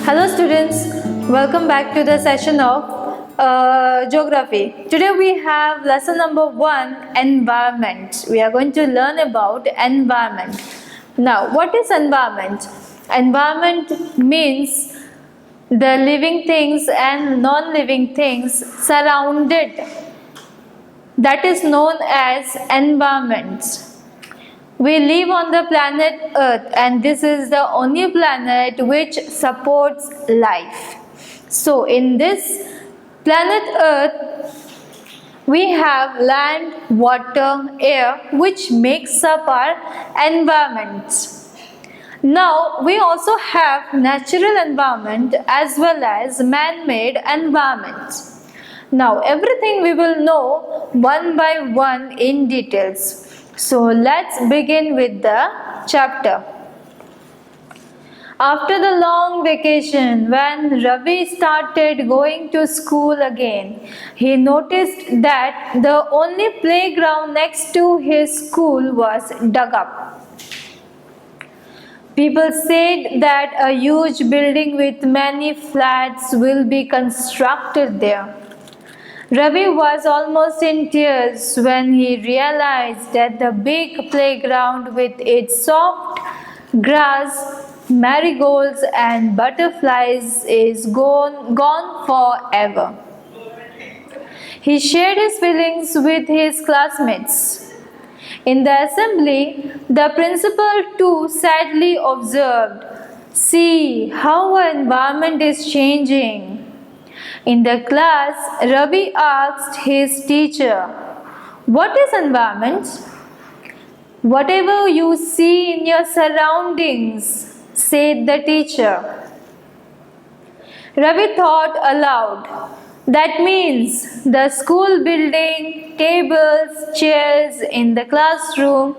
Hello students, welcome back to the session of Geography. Today we have lesson number 1, Environment. We are going to learn about environment. Now, what is environment? Environment means the living things and non-living things surrounded. That is known as environment. We live on the planet Earth, and this is the only planet which supports life. So in this planet Earth, we have land, water, air, which makes up our environment. Now we also have natural environment as well as man-made environment. Now everything we will know one by one in details. So let's begin with the chapter. After the long vacation, when Ravi started going to school again, he noticed that the only playground next to his school was dug up. People said that a huge building with many flats will be constructed there. Ravi was almost in tears when he realized that the big playground with its soft grass, marigolds and butterflies is gone forever. He shared his feelings with his classmates. In the assembly, the principal too sadly observed, "See how our environment is changing." In the class, Ravi asked his teacher, "What is environment?" "Whatever you see in your surroundings," said the teacher. Ravi thought aloud. That means the school building, tables, chairs in the classroom,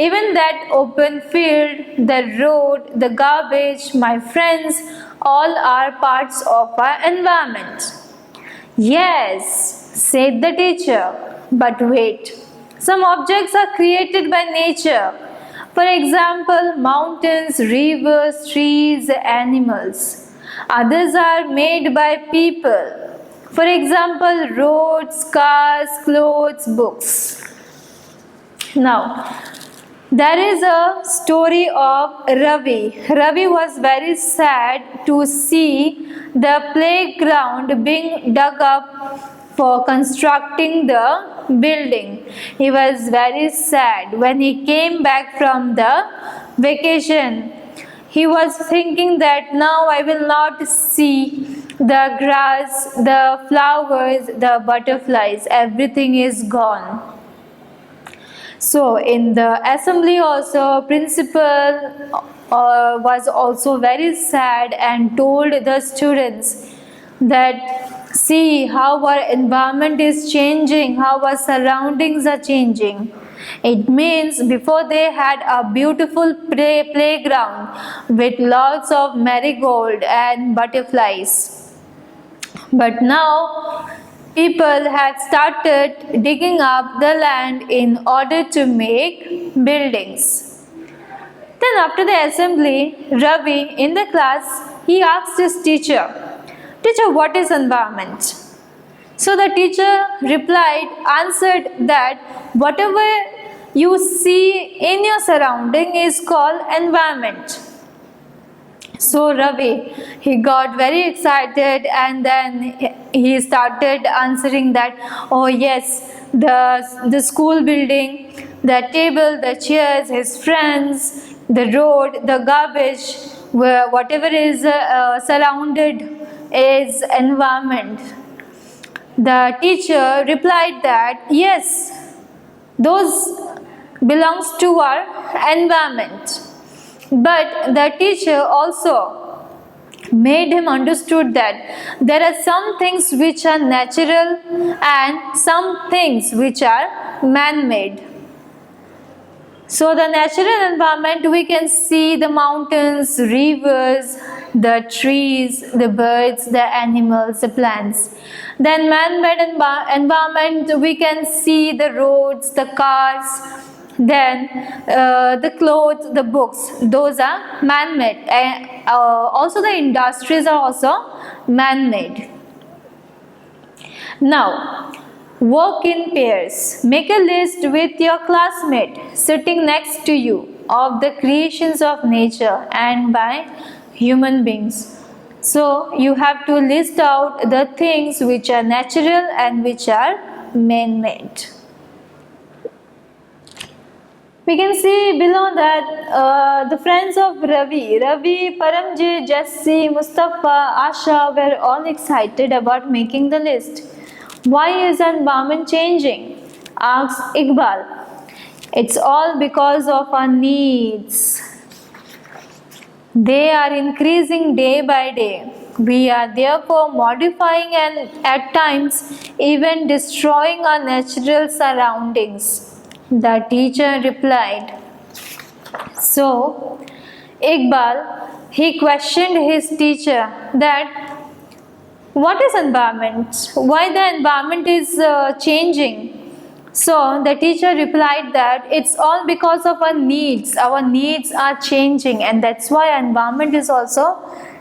even that open field, the road, the garbage, my friends, all are parts of our environment. Yes, said the teacher, but wait. Some objects are created by nature. For example, mountains, rivers, trees, animals. Others are made by people. For example, roads, cars, clothes, books. Now, there is a story of Ravi. Ravi was very sad to see the playground being dug up for constructing the building. He was very sad when he came back from the vacation. He was thinking that now I will not see the grass, the flowers, the butterflies. Everything is gone. So in the assembly also, principal was also very sad and told the students that see how our environment is changing, how our surroundings are changing. It means before they had a beautiful playground with lots of marigold and butterflies. But now people have started digging up the land in order to make buildings. Then after the assembly, Ravi in the class, he asked his teacher, "Teacher, what is environment?" So the teacher answered that whatever you see in your surrounding is called environment. So Ravi, he got very excited and then he started answering that, oh yes, the school building, the table, the chairs, his friends, the road, the garbage, whatever is surrounded is environment. The teacher replied that yes, those belongs to our environment. But the teacher also made him understood that there are some things which are natural and some things which are man-made. So the natural environment, we can see the mountains, rivers, the trees, the birds, the animals, the plants. Then man-made environment, we can see the roads, the cars, then the clothes, the books. Those are man-made. also the industries are also man-made. Now, work in pairs. Make a list with your classmate sitting next to you of the creations of nature and by human beings. So, you have to list out the things which are natural and which are man-made. We can see below that the friends of Ravi, Paramjit, Jesse, Mustafa, Asha were all excited about making the list. Why is environment changing? Asks Iqbal. It's all because of our needs. They are increasing day by day. We are therefore modifying and at times even destroying our natural surroundings. The teacher replied. So, Iqbal, he questioned his teacher that what is environment? Why the environment is changing? So the teacher replied that it's all because of our needs. Our needs are changing, and that's why environment is also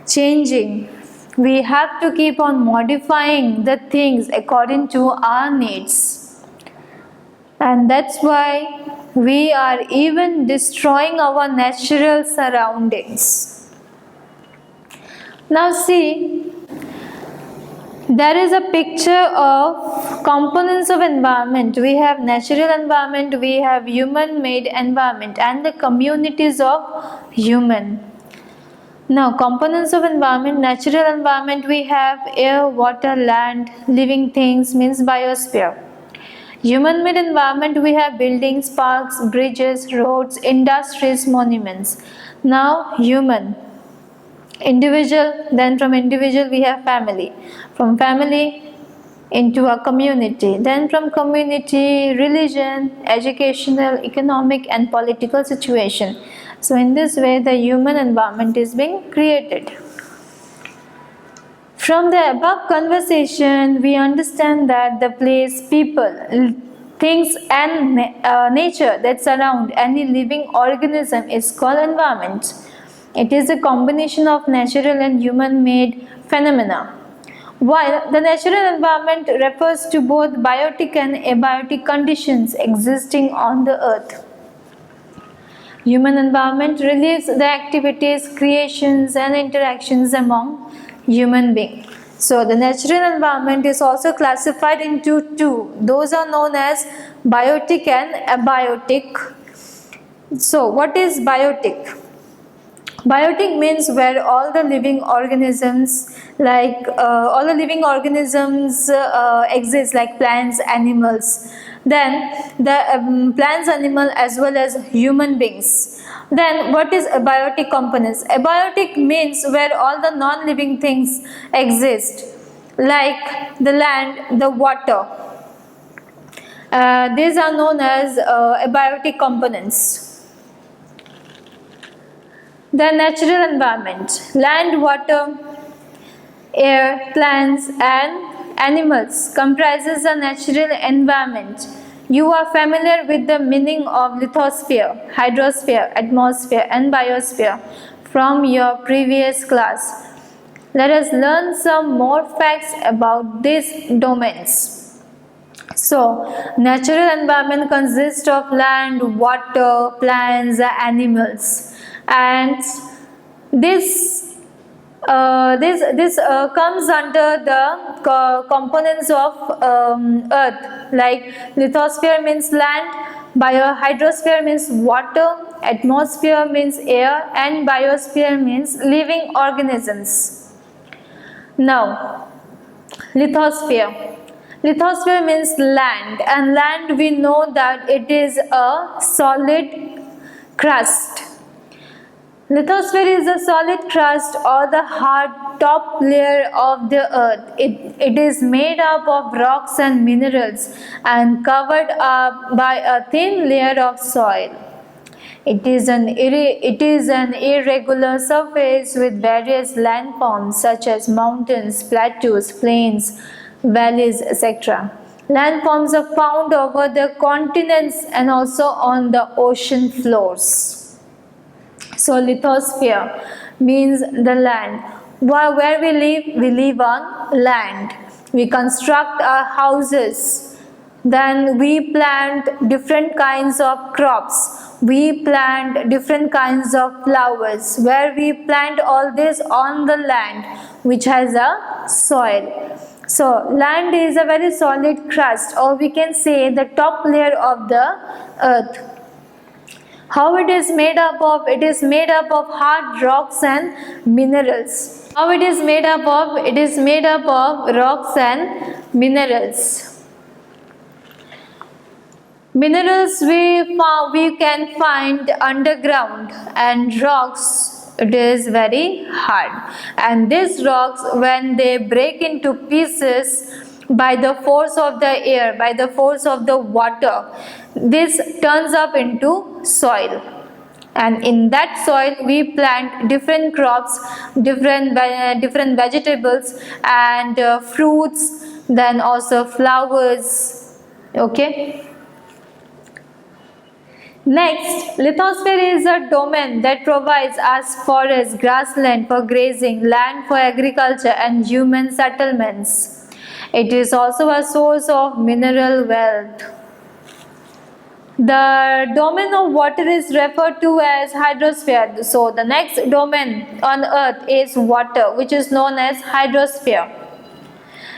changing. We have to keep on modifying the things according to our needs. And that's why we are even destroying our natural surroundings. Now see, there is a picture of components of environment. We have natural environment, we have human-made environment, and the communities of human. Now, components of environment, natural environment, we have air, water, land, living things, means biosphere. Human-made environment, we have buildings, parks, bridges, roads, industries, monuments. Now, human. Individual, then from individual we have family. From family into a community. Then from community, religion, educational, economic and political situation. So in this way the human environment is being created. From the above conversation, we understand that the place, people, things and nature that surround any living organism is called environment. It is a combination of natural and human-made phenomena. While the natural environment refers to both biotic and abiotic conditions existing on the earth. Human environment relieves the activities, creations and interactions among human beings. So the natural environment is also classified into two. Those are known as biotic and abiotic. So what is biotic? Biotic means where all the living organisms exist, like plants, animals. Then the plants, animal as well as human beings. Then what is abiotic components? Abiotic means where all the non-living things exist, like the land, the water. These are known as abiotic components. The natural environment, land, water, air, plants and animals comprises a natural environment. You are familiar with the meaning of lithosphere, hydrosphere, atmosphere and biosphere from your previous class. Let us learn some more facts about these domains. So, natural environment consists of land, water, plants, animals. And this comes under the components of earth, like lithosphere means land, hydrosphere means water, atmosphere means air and biosphere means living organisms. Now, lithosphere. Lithosphere means land, and land we know that it is a solid crust. Lithosphere is a solid crust or the hard top layer of the earth. It is made up of rocks and minerals and covered up by a thin layer of soil. It is an irregular surface with various landforms such as mountains, plateaus, plains, valleys, etc. Landforms are found over the continents and also on the ocean floors. So lithosphere. means the land. Where we live on land. We construct our houses. Then we plant different kinds of crops. We plant different kinds of flowers, where we plant all this on the land which has a soil. So land is a very solid crust, or we can say the top layer of the earth. How it is made up of? It is made up of hard rocks and minerals. How it is made up of? It is made up of rocks and minerals. Minerals we can find underground, and rocks, it is very hard. And these rocks, when they break into pieces by the force of the air, by the force of the water, this turns up into soil. And in that soil we plant different crops, different vegetables and fruits, then also flowers. Okay. Next, lithosphere is a domain that provides us forest, grassland for grazing, land for agriculture and human settlements. It is also a source of mineral wealth. The domain of water is referred to as hydrosphere. So the next domain on earth is water, which is known as hydrosphere.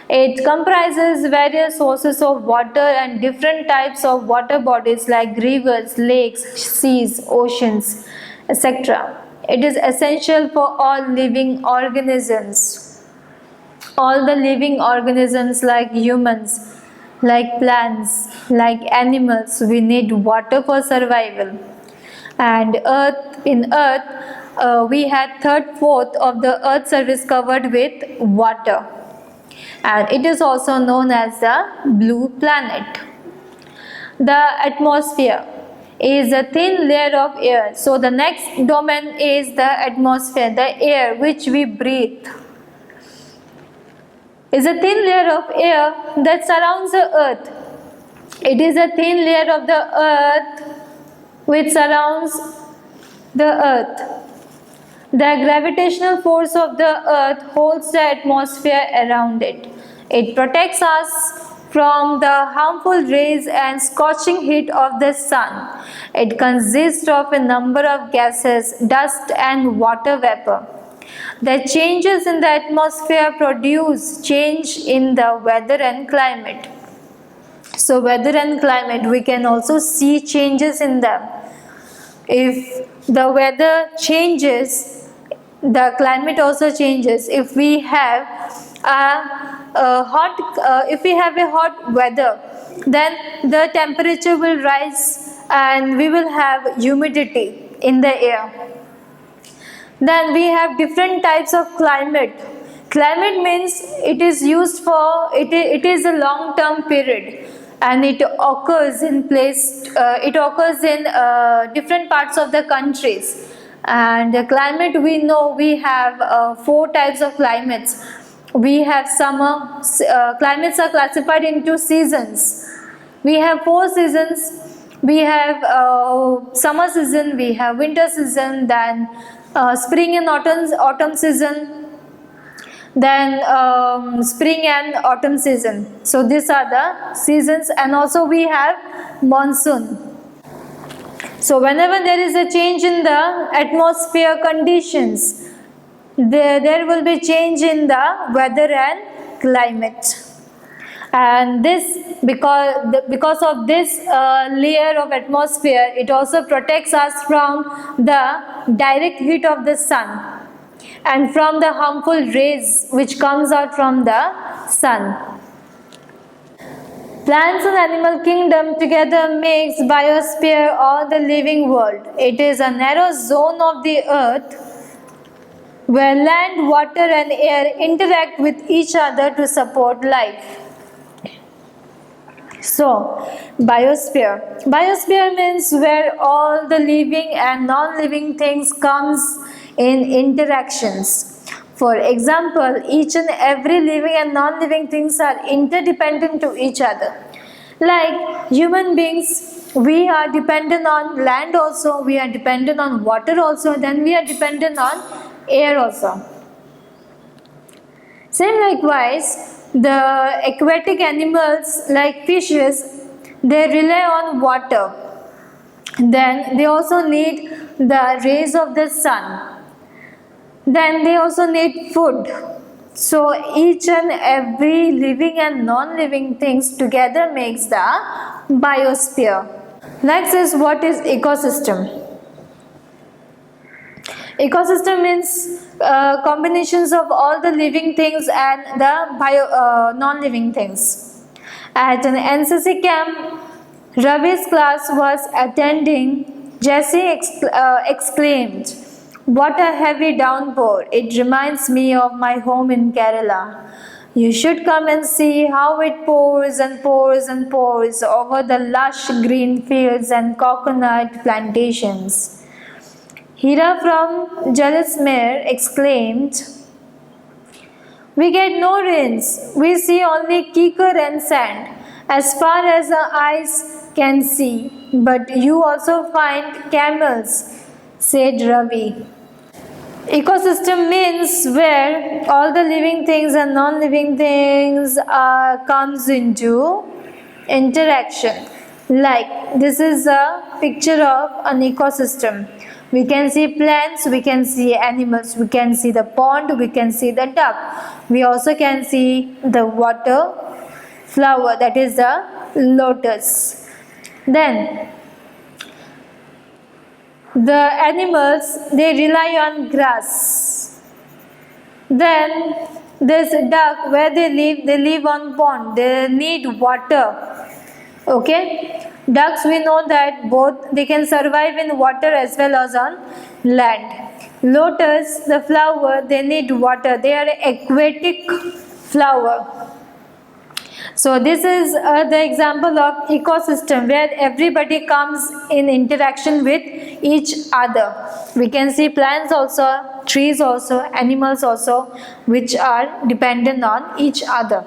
It comprises various sources of water and different types of water bodies like rivers, lakes, seas, oceans, etc. It is essential for all living organisms. All the living organisms like humans, like plants, like animals, we need water for survival. And in earth, we had 1/3 of the earth's surface covered with water. And it is also known as the blue planet. The atmosphere is a thin layer of air. So the next domain is the atmosphere, the air which we breathe. Is a thin layer of air that surrounds the earth. It is a thin layer of the earth which surrounds the earth. The gravitational force of the earth holds the atmosphere around it. It protects us from the harmful rays and scorching heat of the sun. It consists of a number of gases, dust and water vapor. The changes in the atmosphere produce change in the weather and climate. So weather and climate, we can also see changes in them. If the weather changes, the climate also changes. If we have a hot weather, then the temperature will rise and we will have humidity in the air. Then we have different types of climate. Climate means it is used for it is a long term period, and it occurs in different parts of the countries. And the climate, we know we have 4 types of climates. We have summer. Climates are classified into seasons. We have 4 seasons. We have summer season, we have winter season, then spring and autumn season, then spring and autumn season. So these are the seasons, and also we have monsoon. So whenever there is a change in the atmosphere conditions, there will be change in the weather and climate. And this, because of this layer of atmosphere, it also protects us from the direct heat of the sun and from the harmful rays which comes out from the sun. Plants and animal kingdom together makes biosphere or the living world. It is a narrow zone of the earth where land, water and air interact with each other to support life. So, biosphere. Biosphere means where all the living and non-living things comes in interactions. For example, each and every living and non-living things are interdependent to each other. Like human beings, we are dependent on land also, we are dependent on water also, then we are dependent on air also. Same likewise, the aquatic animals like fishes, they rely on water. Then they also need the rays of the sun. Then they also need food. So each and every living and non-living things together makes the biosphere. Next is, what is ecosystem? Ecosystem means combinations of all the living things and the non-living things. At an NCC camp, Ravi's class was attending. Jesse exclaimed, "What a heavy downpour! It reminds me of my home in Kerala. You should come and see how it pours and pours and pours over the lush green fields and coconut plantations." Hira from Jaisalmer exclaimed, "We get no rains. We see only kikar and sand as far as the eyes can see. But you also find camels," said Ravi. Ecosystem means where all the living things and non-living things comes into interaction. Like this is a picture of an ecosystem. We can see plants, we can see animals, we can see the pond, we can see the duck. We also can see the water flower, that is the lotus. Then the animals, they rely on grass. Then this duck, where they live on pond, they need water. Okay, ducks, we know that both they can survive in water as well as on land. Lotus, the flower, they need water. They are aquatic flower. So this is the example of ecosystem where everybody comes in interaction with each other. We can see plants also, trees also, animals also, which are dependent on each other.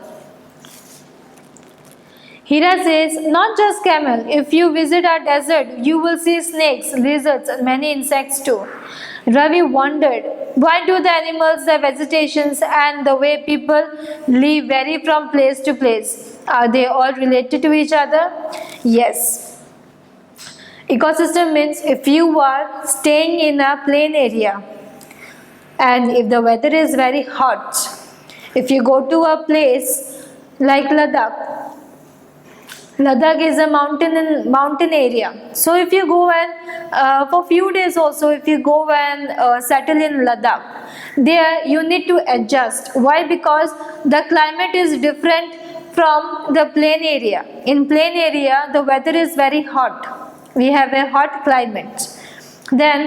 Hira says, "Not just camel. If you visit our desert, you will see snakes, lizards, and many insects too." Ravi wondered, why do the animals, the vegetations, and the way people live vary from place to place? Are they all related to each other? Yes. Ecosystem means if you are staying in a plain area and if the weather is very hot, if you go to a place like Ladakh is a mountain area. So if you go and for few days also, if you go and settle in Ladakh, there you need to adjust. Why? Because the climate is different from the plain area. In plain area, the weather is very hot. We have a hot climate. Then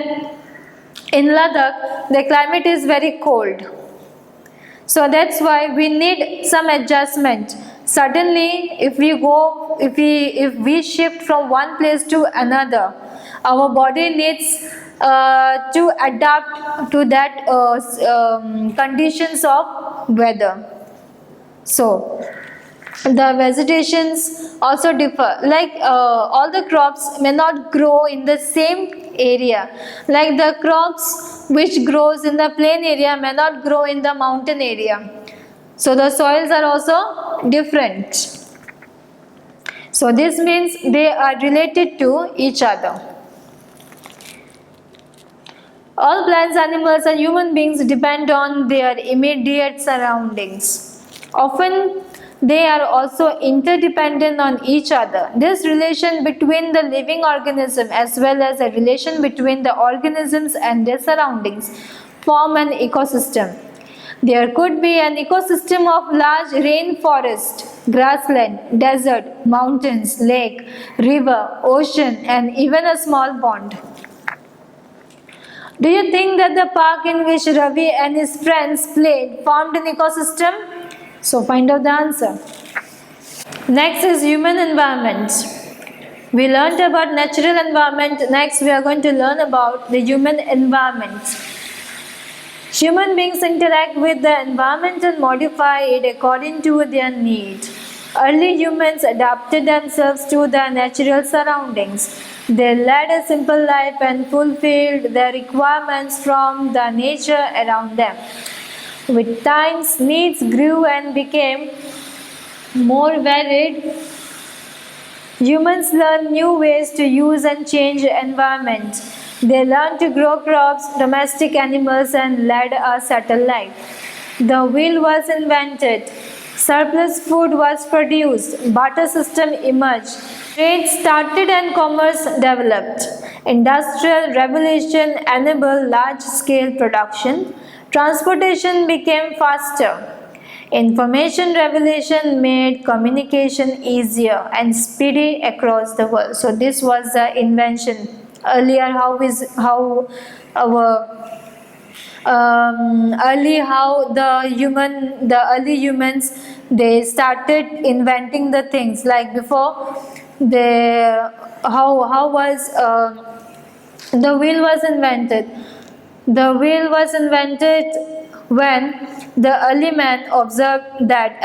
in Ladakh, the climate is very cold. So that's why we need some adjustment. Suddenly, if we shift from one place to another, our body needs to adapt to that conditions of weather. So the vegetations also differ. Like all the crops may not grow in the same area. Like the crops which grows in the plain area may not grow in the mountain area. So the soils are also different. So this means they are related to each other. All plants, animals, and human beings depend on their immediate surroundings. Often they are also interdependent on each other. This relation between the living organism as well as a relation between the organisms and their surroundings form an ecosystem. There could be an ecosystem of large rainforest, grassland, desert, mountains, lake, river, ocean, and even a small pond. Do you think that the park in which Ravi and his friends played formed an ecosystem? So find out the answer. Next is human environment. We learned about natural environment. Next we are going to learn about the human environment. Human beings interact with the environment and modify it according to their need. Early humans adapted themselves to the natural surroundings. They led a simple life and fulfilled their requirements from the nature around them. With time, needs grew and became more varied. Humans learned new ways to use and change the environment. They learned to grow crops, domestic animals, and led a settled life. The wheel was invented. Surplus food was produced. Barter system emerged. Trade started and commerce developed. Industrial revolution enabled large-scale production. Transportation became faster. Information revolution made communication easier and speedy across the world. So this was the invention. Earlier, how the early humans, they started inventing the things. Like before, they how was the wheel was invented. The wheel was invented when the early man observed that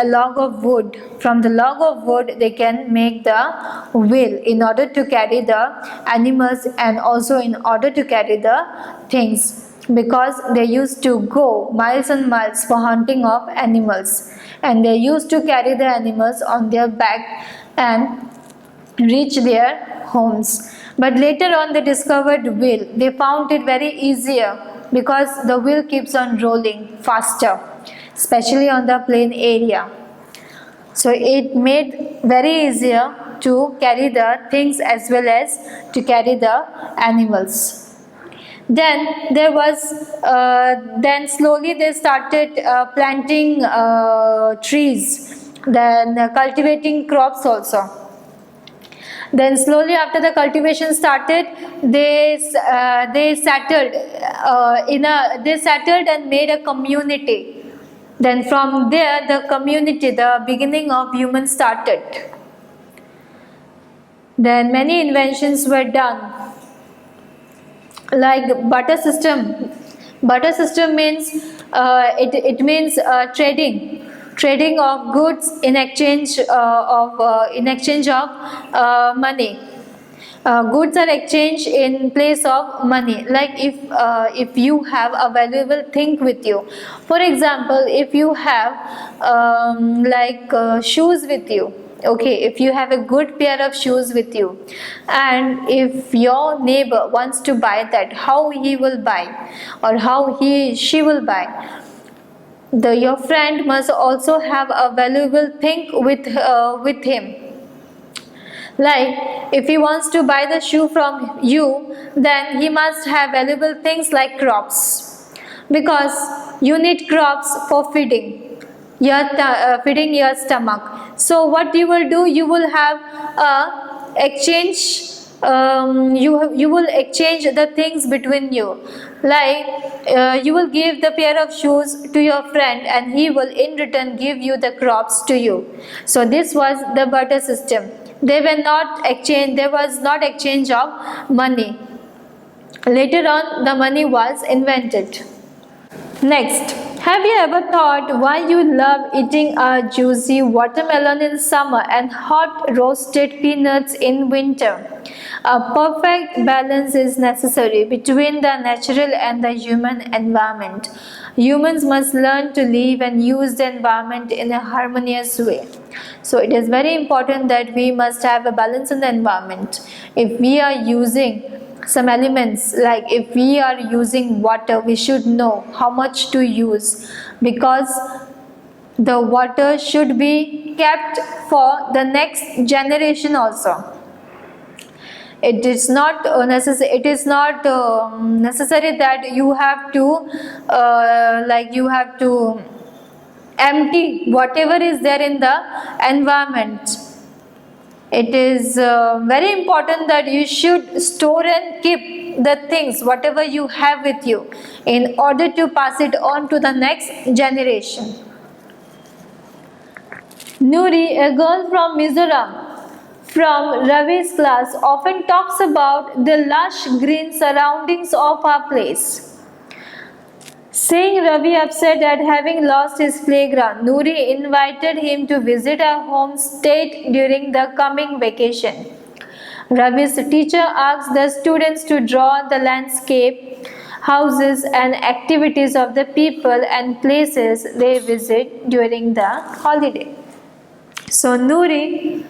from the log of wood they can make the wheel in order to carry the animals and also in order to carry the things, because they used to go miles and miles for hunting of animals, and they used to carry the animals on their back and reach their homes. But later on they discovered wheel. They found it very easier because the wheel keeps on rolling faster, especially on the plain area. So it made very easier to carry the things as well as to carry the animals. Then slowly they started planting trees, then cultivating crops also. Then slowly after the cultivation started, they settled and made a community. Then from there, the beginning of humans started. Then many inventions were done, like barter system. Barter system means it means trading of goods in exchange of money. Goods are exchanged in place of money. Like if you have a valuable thing with you, for example, if you have shoes with you. Okay, if you have a good pair of shoes with you, and if your neighbor wants to buy that, how he will buy or how she will buy? Your friend must also have a valuable thing with him. Like if he wants to buy the shoe from you, then he must have valuable things like crops, because you need crops for feeding your stomach. So what you will do, you will have exchange. You will exchange the things between you. Like you will give the pair of shoes to your friend, and he will in return give you the crops to you. So this was the barter system. There was not exchange of money. Later on, the money was invented. Next, have you ever thought why you love eating a juicy watermelon in summer and hot roasted peanuts in winter? A perfect balance is necessary between the natural and the human environment. Humans must learn to live and use the environment in a harmonious way. So it is very important that we must have a balance in the environment. If we are using some elements, like if we are using water, we should know how much to use, because the water should be kept for the next generation also. It is not necessary that you have to empty whatever is there in the environment. It is very important that you should store and keep the things whatever you have with you in order to pass it on to the next generation. Nuri, a girl from Mizoram, from Ravi's class, often talks about the lush green surroundings of our place. Seeing Ravi upset at having lost his playground, Nuri invited him to visit her home state during the coming vacation. Ravi's teacher asked the students to draw the landscape, houses and activities of the people and places they visit during the holiday. So Nuri,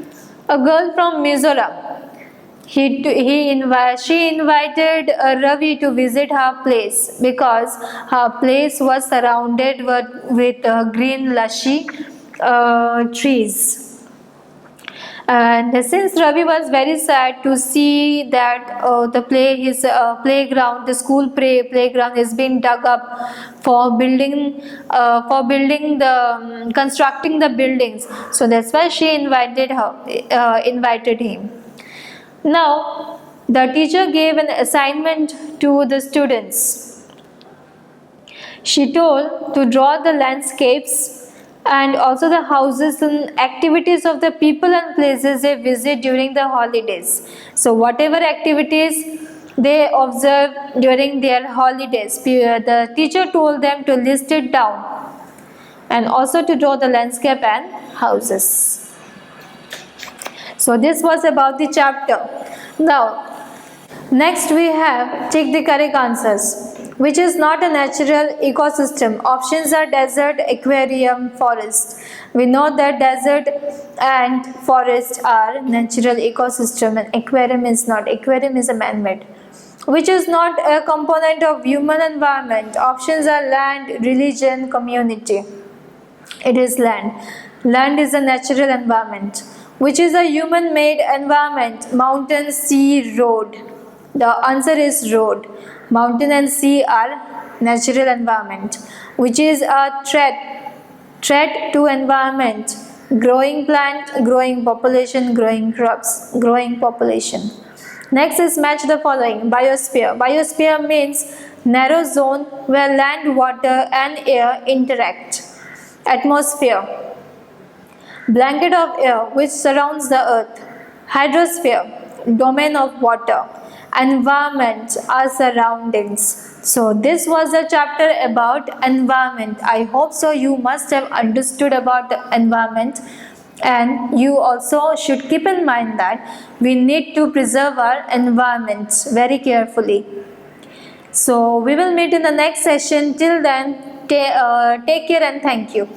a girl from Mizoram, she invited Ravi to visit her place because her place was surrounded with green lushy trees. And since Ravi was very sad to see that his playground, the school playground, is being dug up for building the constructing the buildings, so that's why she invited him. Now, the teacher gave an assignment to the students. She told to draw the landscapes and also the houses and activities of the people and places they visit during the holidays. So whatever activities they observe during their holidays, the teacher told them to list it down and also to draw the landscape and houses. So this was about the chapter. Now, next we have check the correct answers. Which is not a natural ecosystem? Options are desert, aquarium, forest. We know that desert and forest are natural ecosystem and aquarium is not. Aquarium is a man-made. Which is not a component of human environment? Options are land, religion, community. It is land. Land is a natural environment. Which is a human-made environment? Mountain, sea, road. The answer is road. Mountain and sea are natural environment. Which is a threat to environment? Growing plant, growing population, growing crops, growing population. Next is match the following. Biosphere. Biosphere means narrow zone where land, water and air interact. Atmosphere, blanket of air which surrounds the earth. Hydrosphere, domain of water. Environment, our surroundings. So this was a chapter about environment. I hope so you must have understood about the environment, and you also should keep in mind that we need to preserve our environment very carefully. So we will meet in the next session. Till then, take care and thank you.